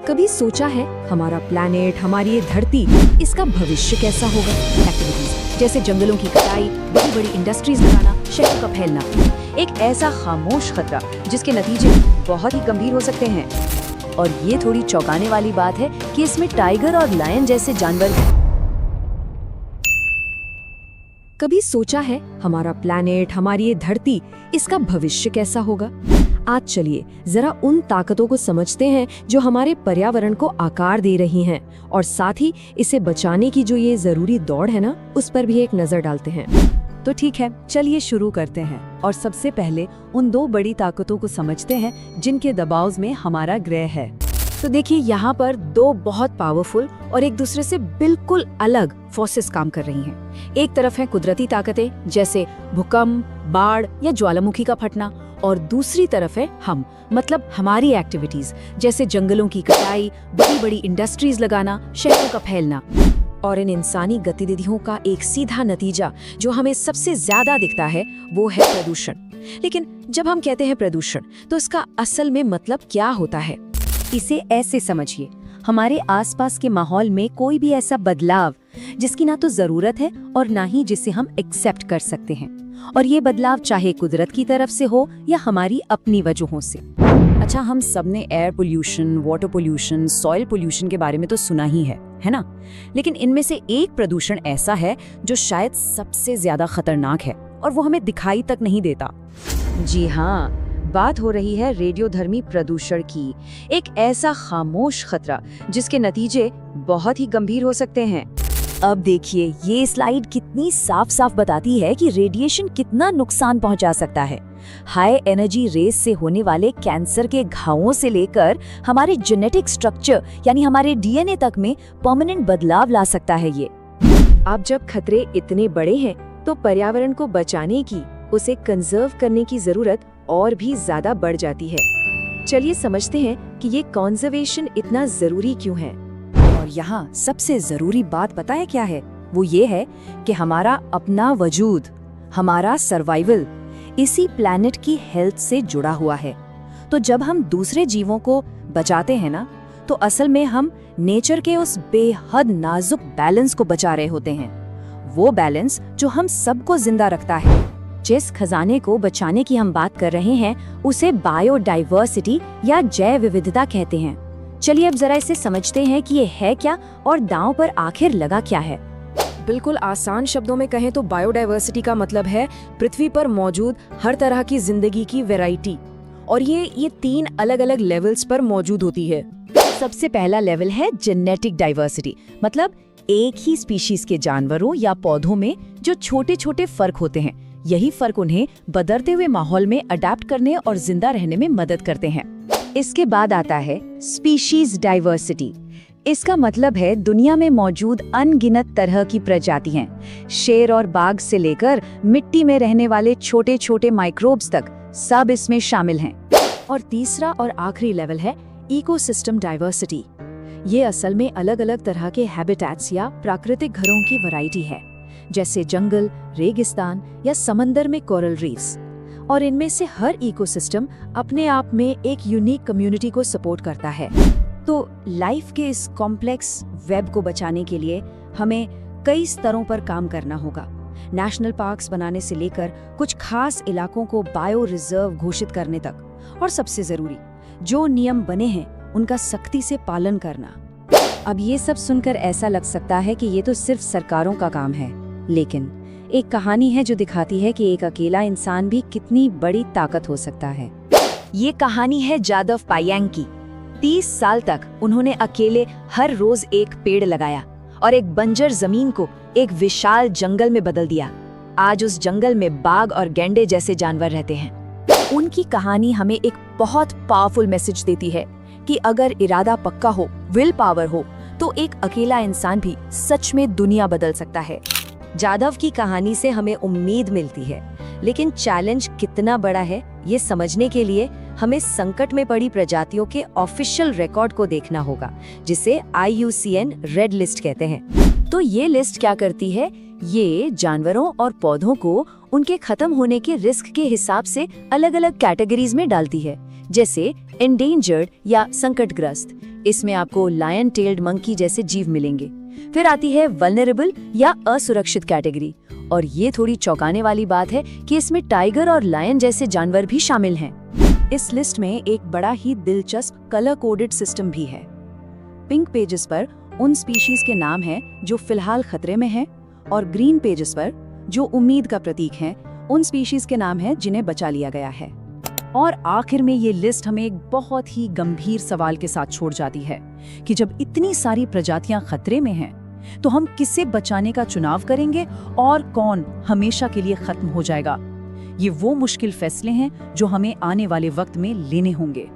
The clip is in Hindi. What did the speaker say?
कभी सोचा है हमारा प्लैनेट, हमारी ये धरती, इसका भविष्य कैसा होगा? एक्टिविटीज जैसे जंगलों की कटाई, बड़ी बड़ी इंडस्ट्रीज लगाना, शहरों का फैलना, एक ऐसा खामोश खतरा जिसके नतीजे बहुत ही गंभीर हो सकते हैं। और ये थोड़ी चौंकाने वाली बात है कि इसमें टाइगर और लायन जैसे जानवर हैं। कभी सोचा है हमारा प्लैनेट, हमारी ये धरती, इसका भविष्य कैसा होगा? आज चलिए जरा उन ताकतों को समझते हैं जो हमारे पर्यावरण को आकार दे रही हैं, और साथ ही इसे बचाने की जो ये जरूरी दौड़ है ना, उस पर भी एक नजर डालते हैं। तो ठीक है, चलिए शुरू करते हैं और सबसे पहले उन दो बड़ी ताकतों को समझते हैं जिनके दबाव में हमारा ग्रह है। तो देखिए, यहाँ पर दो बहुत पावरफुल और एक दूसरे से बिल्कुल अलग फोर्सेस काम कर रही हैं। एक तरफ है कुदरती ताकतें जैसे भूकंप, बाढ़ या ज्वालामुखी का फटना, और दूसरी तरफ है हम, मतलब हमारी एक्टिविटीज जैसे जंगलों की कटाई, बड़ी बड़ी इंडस्ट्रीज लगाना, शहरों का फैलना। और इन इंसानी गतिविधियों का एक सीधा नतीजा जो हमें सबसे ज्यादा दिखता है वो है प्रदूषण। लेकिन जब हम कहते हैं प्रदूषण, तो इसका असल में मतलब क्या होता है? इसे ऐसे समझिए, हमारे आसपास के माहौल में कोई भी ऐसा बदलाव जिसकी ना तो जरूरत है और ना ही जिसे हम एक्सेप्ट कर सकते हैं, और ये बदलाव चाहे कुदरत की तरफ से हो या हमारी अपनी वजहों से। अच्छा, हम सबने air pollution, water pollution, soil pollution के बारे में तो सुना ही है ना? लेकिन इनमें से एक प्रदूषण ऐसा है जो शायद सबसे ज्यादा खतरनाक है और वो हमें दिखाई तक नहीं देता। जी हाँ, बात हो रही है रेडियोधर्मी प्रदूषण की, एक ऐसा खामोश खतरा जिसके नतीजे बहुत ही गंभीर हो सकते हैं। अब देखिए, ये स्लाइड कितनी साफ साफ बताती है कि रेडिएशन कितना नुकसान पहुंचा सकता है। हाई एनर्जी रेस से होने वाले कैंसर के घावों से लेकर हमारे जेनेटिक स्ट्रक्चर यानी हमारे डीएनए तक में परमानेंट बदलाव ला सकता है ये। अब जब खतरे इतने बड़े हैं तो पर्यावरण को बचाने की, उसे कंजर्व करने की जरूरत और भी ज्यादा बढ़ जाती है। चलिए समझते हैं कि ये कंजर्वेशन इतना जरूरी क्यों है। और यहाँ सबसे जरूरी बात पता है क्या है? वो ये है कि हमारा अपना वजूद, हमारा सर्वाइवल इसी प्लैनेट की हेल्थ से जुड़ा हुआ है। तो जब हम दूसरे जीवों को बचाते हैं ना, तो असल में हम नेचर के उस बेहद नाजुक बैलेंस को बचा रहे होते हैं। वो बैलेंस जो हम सबको जिंदा रखता है। जिस खजाने को बचाने की हम बात कर रहे हैं उसे बायोडाइवर्सिटी या जैव विविधता कहते हैं। चलिए अब जरा इसे समझते हैं कि ये है क्या और दांव पर आखिर लगा क्या है। बिल्कुल आसान शब्दों में कहें तो बायोडाइवर्सिटी का मतलब है पृथ्वी पर मौजूद हर तरह की जिंदगी की वैरायटी, और ये 3 अलग अलग लेवल्स पर मौजूद होती है। सबसे पहला लेवल है जेनेटिक डाइवर्सिटी, मतलब एक ही स्पीशीज के जानवरों या पौधों में जो छोटे छोटे फर्क होते हैं। यही फर्क उन्हें बदलते हुए माहौल में अडेप्ट करने और जिंदा रहने में मदद करते हैं। इसके बाद आता है स्पीशीज डाइवर्सिटी। इसका मतलब है दुनिया में मौजूद अनगिनत तरह की प्रजातियां, शेर और बाघ से लेकर मिट्टी में रहने वाले छोटे छोटे माइक्रोब्स तक, सब इसमें शामिल हैं। और तीसरा और आखिरी लेवल है इकोसिस्टम डाइवर्सिटी। ये असल में अलग अलग तरह के हैबिटेट्स या प्राकृतिक घरों की वैरायटी है, जैसे जंगल, रेगिस्तान या समंदर में कोरल रीफ्स। और इनमें से हर इकोसिस्टम अपने आप में एक यूनिक कम्युनिटी को सपोर्ट करता है। तो लाइफ के इस कॉम्प्लेक्स वेब को बचाने के लिए हमें कई स्तरों पर काम करना होगा। नेशनल पार्क्स बनाने से लेकर कुछ खास इलाकों को बायो रिजर्व घोषित करने तक, और सबसे जरूरी, जो नियम बने हैं उनका सख्ती से पालन करना। अब ये सब सुनकर ऐसा लग सकता है कि ये तो सिर्फ सरकारों का काम है, लेकिन एक कहानी है जो दिखाती है कि एक अकेला इंसान भी कितनी बड़ी ताकत हो सकता है। ये कहानी है जादव पायेंग की। 30 साल तक उन्होंने अकेले हर रोज एक पेड़ लगाया और एक बंजर जमीन को एक विशाल जंगल में बदल दिया। आज उस जंगल में बाघ और गैंडे जैसे जानवर रहते हैं। उनकी कहानी हमें एक बहुत पावरफुल मैसेज देती है कि अगर इरादा पक्का हो, विल पावर हो, तो एक अकेला इंसान भी सच में दुनिया बदल सकता है। जादव की कहानी से हमें उम्मीद मिलती है, लेकिन चैलेंज कितना बड़ा है ये समझने के लिए हमें संकट में पड़ी प्रजातियों के ऑफिशियल रिकॉर्ड को देखना होगा, जिसे IUCN रेड लिस्ट कहते हैं। तो ये लिस्ट क्या करती है? ये जानवरों और पौधों को उनके खत्म होने के रिस्क के हिसाब से अलग अलग कैटेगरीज में डालती है, जैसे एंडेंजर्ड या संकटग्रस्त, इसमें आपको लायन टेल्ड मंकी जैसे जीव मिलेंगे। फिर आती है वल्नरेबल या असुरक्षित कैटेगरी, और ये थोड़ी चौंकाने वाली बात है कि इसमें टाइगर और लायन जैसे जानवर भी शामिल हैं। इस लिस्ट में एक बड़ा ही दिलचस्प कलर कोडेड सिस्टम भी है। पिंक पेजेस पर उन स्पीशीज के नाम हैं जो फिलहाल खतरे में हैं, और ग्रीन पेजेस पर, जो उम्मीद का प्रतीक हैं, उन स्पीशीज के नाम हैं जिन्हें बचा लिया गया है। और आखिर में ये लिस्ट हमें एक बहुत ही गंभीर सवाल के साथ छोड़ जाती है कि जब इतनी सारी प्रजातियां खतरे में हैं, तो हम किसे बचाने का चुनाव करेंगे और कौन हमेशा के लिए खत्म हो जाएगा। ये वो मुश्किल फैसले हैं जो हमें आने वाले वक्त में लेने होंगे।